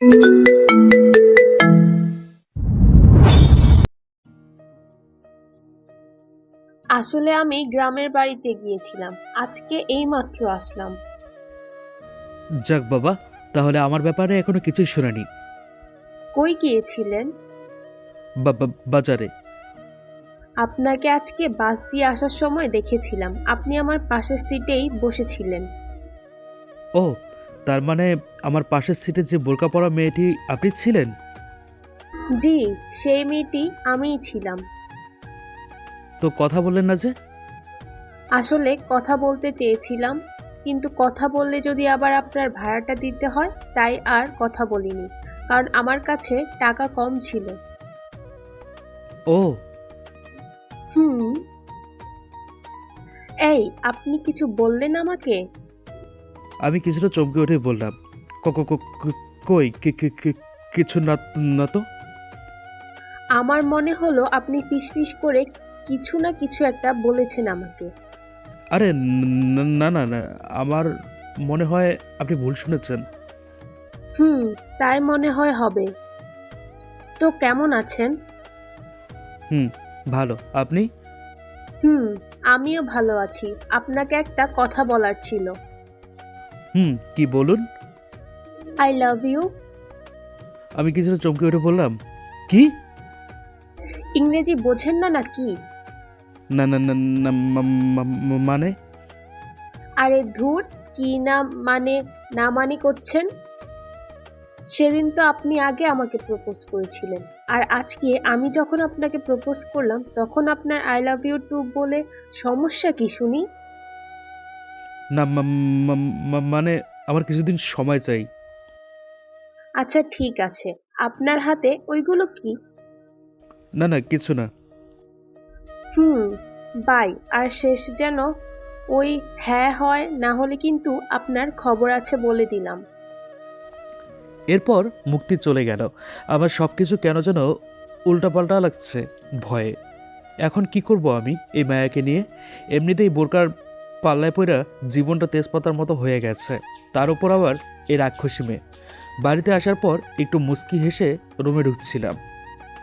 আসলে আমি গ্রামের বাড়িতে গিয়েছিলাম। আজকে এইমাত্র আসলাম। যাক বাবা, তাহলে আমার ব্যাপারে এখনো কিছুই শোনানি। কই গিয়েছিলেন? বাজারে। আপনাকে আজকে বাস দিয়ে আসার সময় দেখেছিলাম। আপনি আমার পাশের সিটেই বসেছিলেন। ও, তার মানে আমার পাশের সিটে যে বোরকা পরা মেয়েটি আপনি ছিলেন? জি, সেই মেয়েটি আমিই ছিলাম। তো কথা বললেন না যে? আসলে কথা বলতে চেয়েছিলাম, কিন্তু কথা বললে যদি আবার আপনার ভাড়াটা দিতে হয়, তাই আর কথা বলিনি। কারণ আমার কাছে টাকা কম ছিল। ও, হুম। এই, আপনি কিছু বললেন আমাকে? আমি কিছুটা চমকে উঠে বললাম, কই কিছু না। না তো। আমার মনে হলো আপনি ফিসফিস করে কিছু না কিছু একটা বলেছেন আমাকে। আরে না না না, আমার মনে হয় আপনি ভুল শুনেছেন। হুম, তাই মনে হয় হবে। তো কেমন আছেন? হুম, ভালো। আপনি? হুম, আমিও ভালো আছি। আপনাকে একটা কথা বলার ছিল। কি বলুন। I love you. আমি কিছুটা চমকে উঠে বললাম, কি? ইংরেজি বোঝেন না নাকি? না না না না, মানে? আরে ধুর, কি না মানে, না মানে করছেন? সেদিন তো আপনি আগে আমাকে প্রপোজ করেছিলেন, আর আজকে আমি যখন আপনাকে প্রপোজ করলাম তখন আপনার আই লাভ ইউ টু বলে সমস্যা কি শুনি? না, মানে আমার কিছুদিন সময় চাই। আচ্ছা ঠিক আছে, আপনার হাতে ওইগুলো কি? না না, কিছু না। হুম, বাই। আর শেষ যেন ওই হ্যাঁ হয়, না হলে কিন্তু আপনার খবর আছে বলে দিলাম। এরপর মুক্তি চলে গেল। আমার সব কিছু কেন যেন উল্টাপাল্টা লাগছে ভয়ে। এখন কি করব আমি এই মায়াকে নিয়ে? এমনিতেই বোরকার পাল্লায় পড়া জীবনটা তেজপাতার মতো হয়ে গেছে, তার উপর আবার এই রাক্ষসী মেয়ে। বাড়িতে আসার পর একটু মুচকি হেসে রুমে ঢুকছিলাম।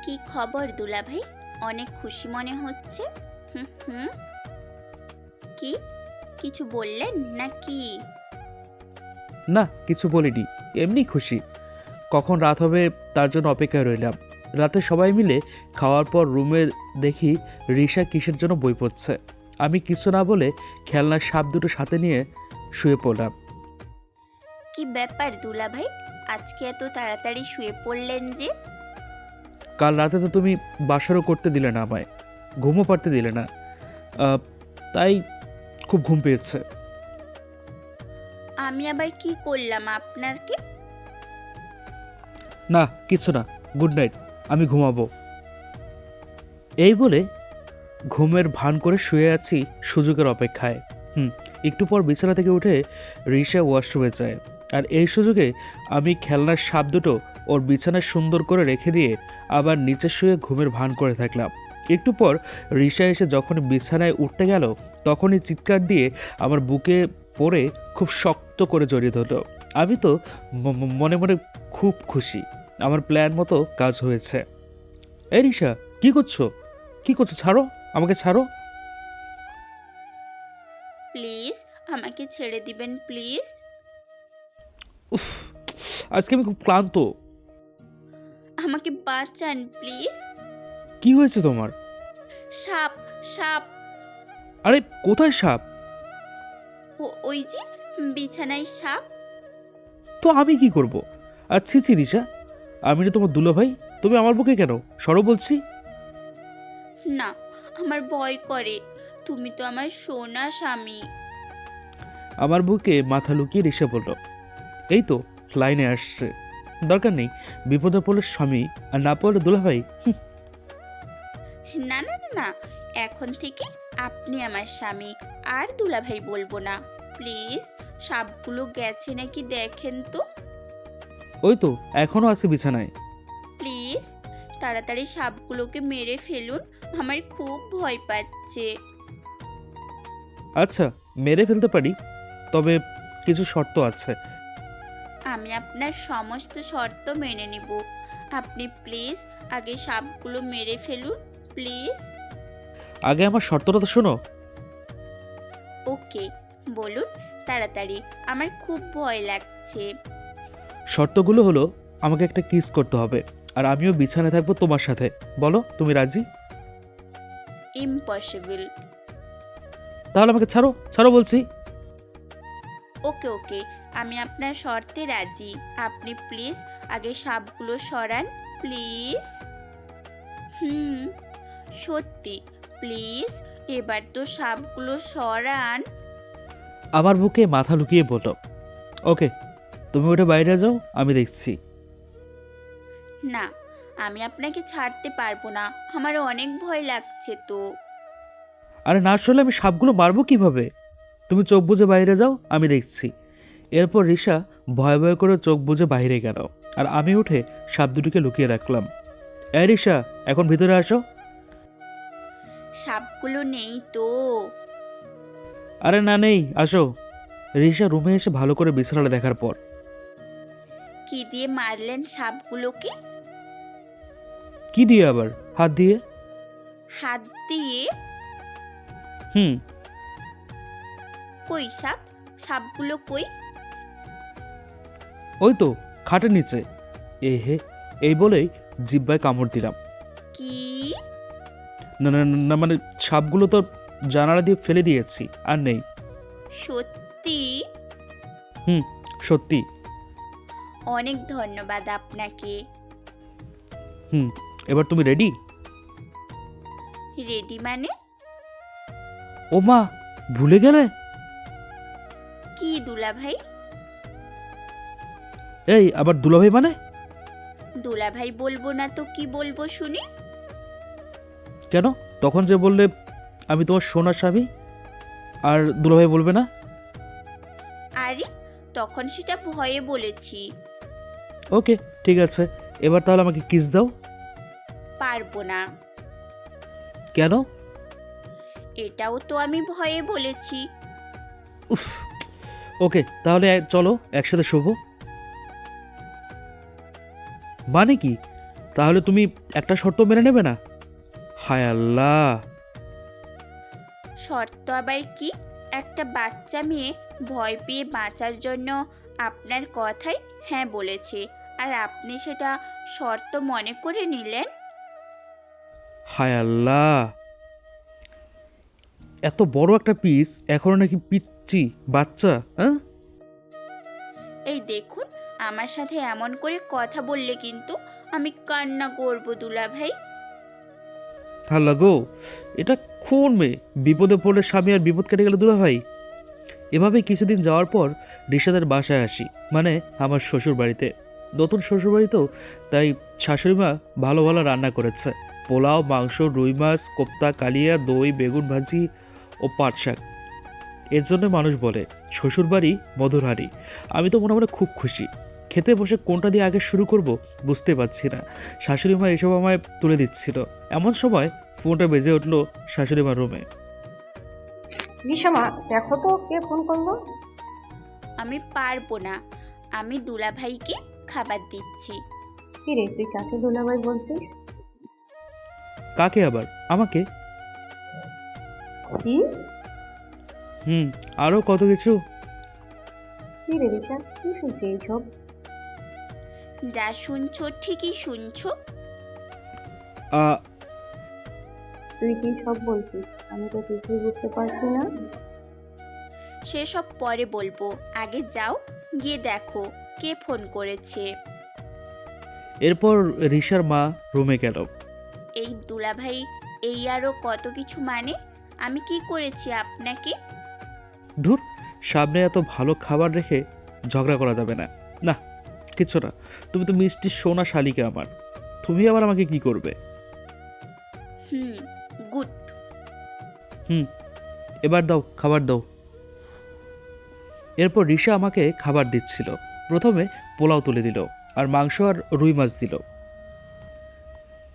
কি খবর দুলাভাই? অনেক খুশি মনে হচ্ছে। হুম হুম। কি কিছু বললেন নাকি? না, কিছু বলিনি, এমনি খুশি। কখন রাত হবে তার জন্য অপেক্ষায় রইলাম। রাতে সবাই মিলে খাওয়ার পর রুমে দেখি রিশা কিসের জন্য বই পড়ছে। আমি কিছু না বলে খেলনার সাপ দুটো সাথে নিয়ে শুয়ে পড়লাম। কি ব্যাপার দুলাভাই, আজকে এত তাড়াতাড়ি শুয়ে পড়লেন যে? কাল রাতে তো তুমি বাসরও করতে দিলে না আমায়, ঘুমও পাড়তে দিলে না। তাই খুব ঘুম পেয়েছে। আমি আবার কি করলাম আপনাকে? না, কিছু না, গুড নাইট, আমি ঘুমাবো। এই বলে ঘুমের ভান করে শুয়ে আছি সুযোগের অপেক্ষায়। একটু পর বিছানা থেকে উঠে রিশা ওয়াশরুমে যায়, আর এই সুযোগে আমি খেলনার সাপ দুটো ওর বিছানায় সুন্দর করে রেখে দিয়ে আবার নিচে শুয়ে ঘুমের ভান করে থাকলাম। একটু পর রিশা এসে যখন বিছানায় উঠতে গেল তখনই চিৎকার দিয়ে আমার বুকে পড়ে খুব শক্ত করে জড়িয়ে ধরল। আমি তো মনে মনে খুব খুশি, আমার প্ল্যান মতো কাজ হয়েছে। এই রিশা, কি করছো? কি করছো? ছাড়ো, আমাকে ছাড়ো। প্লিজ আমাকে ছেড়ে দিবেন প্লিজ। উফ, আজকে আমি খুব ক্লান্ত। আমাকে বাঁচান প্লিজ। কি হয়েছে তোমার? সাপ সাপ। আরে কোথায় সাপ? ওই যে বিছানায় সাপ। তো আমি কি করব? আর ছি ছি রিশা, আমি না তোমার দুলা ভাই, তুমি আমার বুকে কেন? সরো বলছি। না, আমার ভয় করে। তুমি তো আমার সোনা স্বামী। আমার বুকে মাথা লুকিয়ে রিশা বলল, এই তো লাইনে আসছে, দরকার নেই, বিপদে পড়লে স্বামী, আর না পড়লে দুলা ভাই। না না না না, এখন থেকে আপনি আমার স্বামী, আর দুলাভাই বলবো না। প্লিজ সাপগুলো গেছে নাকি দেখেন তো। ওই তো এখনো আছে বিছানায়। প্লিজ তাড়াতাড়ি সাপগুলোকে মেরে ফেলুন, আমার খুব ভয় পাচ্ছে। আচ্ছা, মেরে ফেলতে পারি, তবে কিছু শর্ত আছে। আমি আপনার সমস্ত শর্ত মেনে নিব। আপনি প্লিজ আগে সাপগুলো মেরে ফেলুন, প্লিজ। আগে আমার শর্তটা তো শোনো। ওকে, বলুন তাড়াতাড়ি, আমার খুব ভয় লাগছে। শর্তগুলো হলো, আমাকে একটা কিস করতে হবে, আর আমিও বিছানায় থাকবো তোমার সাথে। বলো তুমি রাজি? ইম্পসিবল। তাহলে আমাকে ছাড়ো, ছাড়ো বলছি। ওকে ওকে, আমি আপনার শর্তে রাজি। আপনি প্লিজ আগে সাপগুলো সরান, প্লিজ। সত্যি প্লিজ, এবার তো সাপগুলো সরান। আমার বুকে মাথা লুকিয়ে বলল, ওকে, তুমি ওটা বাইরে যাও, আমি দেখছি। না, আমি আপনাকে ছাড়তে পারবো না, আমার অনেক ভয় লাগছে তো। আরে না আসলে আমি সাপগুলো মারবো কিভাবে? তুমি চোখ বুজে বাইরে যাও, আমি দেখছি। এরপর রিশা ভয় ভয় করে চোখ বুজে বাইরে গেল, আর আমি উঠে সাপ দুটিকে লুকিয়ে রাখলাম। এই রিশা, এখন ভিতরে আসো। সাপগুলো নেই তো? আরে না, নেই, আসো। রিশা রুমে এসে ভালো করে বিছানাটা দেখার পর, কি দিয়ে মারলেন সাপগুলোকে? কি দিয়ে আবার? হাত দিয়ে। হাত দিয়ে? হুম। কই সাপ? সাপগুলো কই? ওই তো খাটের নিচে। এ হে, এই বলেই জিব্বায় কামড় দিলাম। কি? না না না, মানে সাপগুলো তো জানালা দিয়ে ফেলে দিয়েছি, আর নেই। সত্যি? হুম, সত্যি। অনেক ধন্যবাদ আপনাকে। হুম, এবার তুমি রেডি? রেডি মানে? ও মা, ভুলে গেলে? কি দুলাভাই? এই আবার দুলাভাই মানে? দুলাভাই বলবো না তো কি বলবো শুনি? কেন, তখন যে বললে আমি তোমার সোনার স্বামী, আর দুলাভাই বলবে না? আরে তখন সেটা ভয়ে বলেছি। ওকে, ঠিক আছে, এবার তাহলে আমাকে কিস দাও। পারবো না। কেন? এটাও তো আমি ভয়ে বলেছি। উফ, ওকে, তাহলে চলো একসাথে শোবো। মানে কি? তাহলে তুমি একটা শর্ত মেনে নেবে না? হায় আল্লাহ! শর্ত আবার কি? একটা বাচ্চা মেয়ে ভয় পেয়ে বাঁচার জন্য আপনার কথাই হ্যাঁ বলেছে, আর আপনি সেটা শর্ত মনে করে নিলেন? হায় আল্লাহ! এত বড় একটা পিস, এখনো নাকি পিচ্চি বাচ্চা? হ্যাঁ, এই দেখুন, আমার সাথে এমন করে কথা বললে কিন্তু আমি কান্না করবো দুলাভাই। আল্লাহ গো, এটা কোন মেয়ে? বিপদে পড়লে স্বামী, আর বিপদ কেটে গেলে দুলাভাই। এভাবে কিছুদিন যাওয়ার পর রিশাদের বাসায় আসি, মানে আমার শ্বশুর বাড়িতে। নতুন শ্বশুর বাড়িতেও তাই শাশুড়ি মা ভালো ভালো রান্না করেছে। পোলাও, মাংস, রুই মাছ, কোপ্তা, কালিয়া, দই, বেগুন ভাজি ও পাট শাক। এর জন্য মানুষ বলে শ্বশুরবাড়ি মধুর হাঁড়ি। আমি তো মনে মনে খুব খুশি। খেতে বসে কোনটা দিয়ে আগে শুরু করব বুঝতে পারছি না। শাশুড়ি মা এসব আমায় তুলে দিচ্ছিল, এমন সময় ফোনটা বেজে উঠলো শাশুড়ি মার রুমে। রিশামা, দেখো তো কে ফোন করলো। আমি পারবো না, আমি দুলাভাইকে খাবার দিচ্ছি। কি রে, তুই কাকে দুলাভাই বলছিস? কাকে আবার? আমাকে? কি? হুম, আরও কত কিছু। কি রে রিশা, কি শুনছি এইসব? যা শুনছো ঠিকই শুনছো। আ, তুই কি সব বলছিস? আমি তো কিছুই বুঝতে পারছি না। সেসব পরে বলবো, আগে যাও গিয়ে দেখো কে ফোন করেছে। এরপর রিশার মা রুমে গেল। এই দুলাভাই, এই আরও কত কিছু মানে? আমি কি করেছি আপনাকে? ধুর, সামনে এত ভালো খাবার রেখে ঝগড়া করা যাবে না। না, কিচ্ছু না। তুমি তো মিষ্টি সোনা শালিকা আমার, তুমি আবার আমাকে কি করবে? গুড। হুম, এবার দাও, খাবার দাও। এরপর রিশা আমাকে খাবার দিচ্ছিল। প্রথমে পোলাও তুলে দিল, আর মাংস আর রুই মাছ দিল।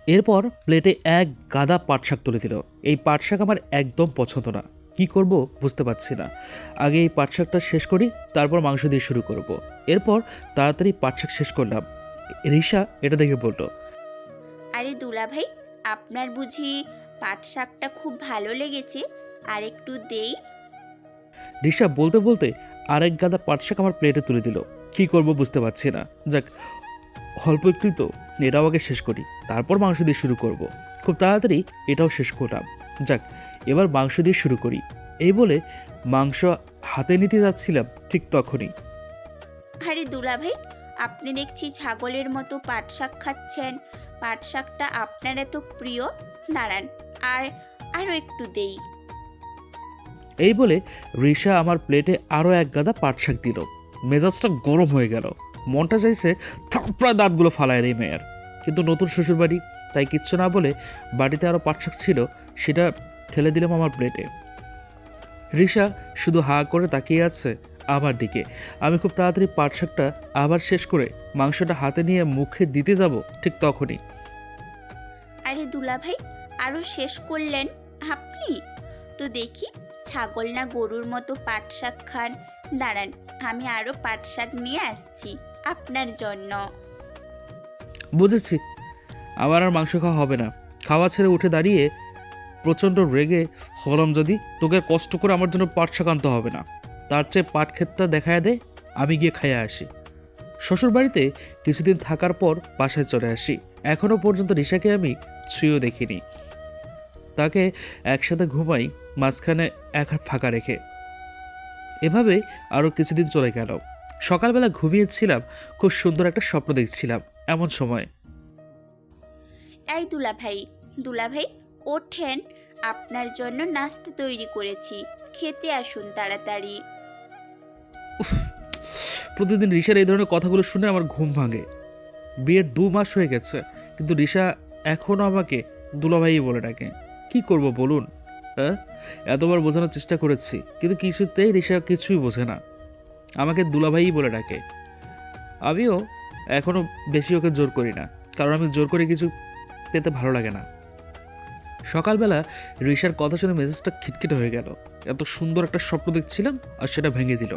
এরপর প্লেটে এক গাদা পাট শাক তুলে দিল। এই পাট শাক আমার একদম পছন্দ না, কি করব বুঝতে পারছি না। আগে এই পাট শাকটা শেষ করি, তারপর মাংস দিয়ে শুরু করব। এরপর তাড়াতাড়ি পাট শাক শেষ করলাম। রিশা এটা দেখে বলল, আরে দুলাভাই, আপনার বুঝি পাট শাকটা খুব ভালো লেগেছে, আর একটু দেই? রিশা বলতে বলতে আরেক গাদা পাট শাক আমার প্লেটে তুলে দিল। কি করব বুঝতে পারছি না। যাক, অল্প একটুই তো, এটাও আগে শেষ করি, তারপর মাংস দিয়ে শুরু করব। খুব তাড়াতাড়ি এটাও শেষ করলাম। যাক, এবার মাংস দিয়ে শুরু করি। এই বলে মাংস হাতে নিতে যাচ্ছিলাম, ঠিক তখনই আরে দুলাভাই, আপনি দেখছি ছাগলের মতো পাট শাক খাচ্ছেন। পাট শাকটা আপনার এত প্রিয়, দাঁড়ান আরও একটু দেই। এই বলে রিশা আমার প্লেটে আরও এক গাদা পাট শাক দিল। মেজাজটা গরম হয়ে গেল, মনটা চাইছে থাপড়ায় দাঁতগুলো ফালায় এই মেয়ের। কিন্তু নতুন শ্বশুরবাড়ি, তাই কিচ্ছু না বলে বাড়িতে আরও পাট শাক ছিল, সেটা ঠেলে দিলাম আমার প্লেটে। রিশা শুধু হা করে তাকিয়ে আছে আমার দিকে। আমি খুব তাড়াতাড়ি পাট শাকটা আবার শেষ করে মাংসটা হাতে নিয়ে মুখে দিতে যাব, ঠিক তখনই আরে দুলাভাই, আরও শেষ করলেন আপনি? তো দেখি ছাগল না গরুর মতো পাট শাক খান। দাঁড়ান, আমি আরও পাট শাক নিয়ে আসছি আপনার জন্য। বুঝেছি, আমার আর মাংস খাওয়া হবে না। খাওয়া ছেড়ে উঠে দাঁড়িয়ে প্রচণ্ড রেগে হলাম, যদি তোকে কষ্ট করে আমার জন্য পাট শাক আনতে হবে না, তার চেয়ে পাট ক্ষেতটা দেখায় দে, আমি গিয়ে খাইয়ে আসি। শ্বশুরবাড়িতে কিছুদিন থাকার পর বাসায় চলে আসি। এখনও পর্যন্ত রিশাকে আমি ছুঁয়েও দেখিনি। তাকে একসাথে ঘুমাই, মাঝখানে এক হাত ফাঁকা রেখে। এভাবে আরও কিছুদিন চলে গেল। সকালবেলা ঘুমিয়েছিলাম, খুব সুন্দর একটা স্বপ্ন দেখছিলাম। এমন সময় এই দুলাভাই ওঠেন, আপনার জন্য নাস্তা তৈরি করেছি, খেতে আসুন তাড়াতাড়ি। প্রতিদিন রিশার এই ধরনের কথাগুলো শুনে আমার ঘুম ভাঙে। বিয়ের 2 মাস হয়ে গেছে, কিন্তু রিশা এখনও আমাকে দুলাভাই বলে ডাকে। কি করব বলুন? হ্যাঁ, এতবার বোঝানোর চেষ্টা করেছি, কিন্তু কিছুতেই রিশা কিছুই বোঝে না, আমাকে দুলাভাই বলে ডাকে। আমিও এখনও বেশি ওকে জোর করি না, কারণ আমি জোর করে কিছু পেতে ভালো লাগে না। সকালবেলা রিশার কথা শুনে মেজাজটা খিটখিটে হয়ে গেল। এত সুন্দর একটা স্বপ্ন দেখছিলাম আর সেটা ভেঙে দিল।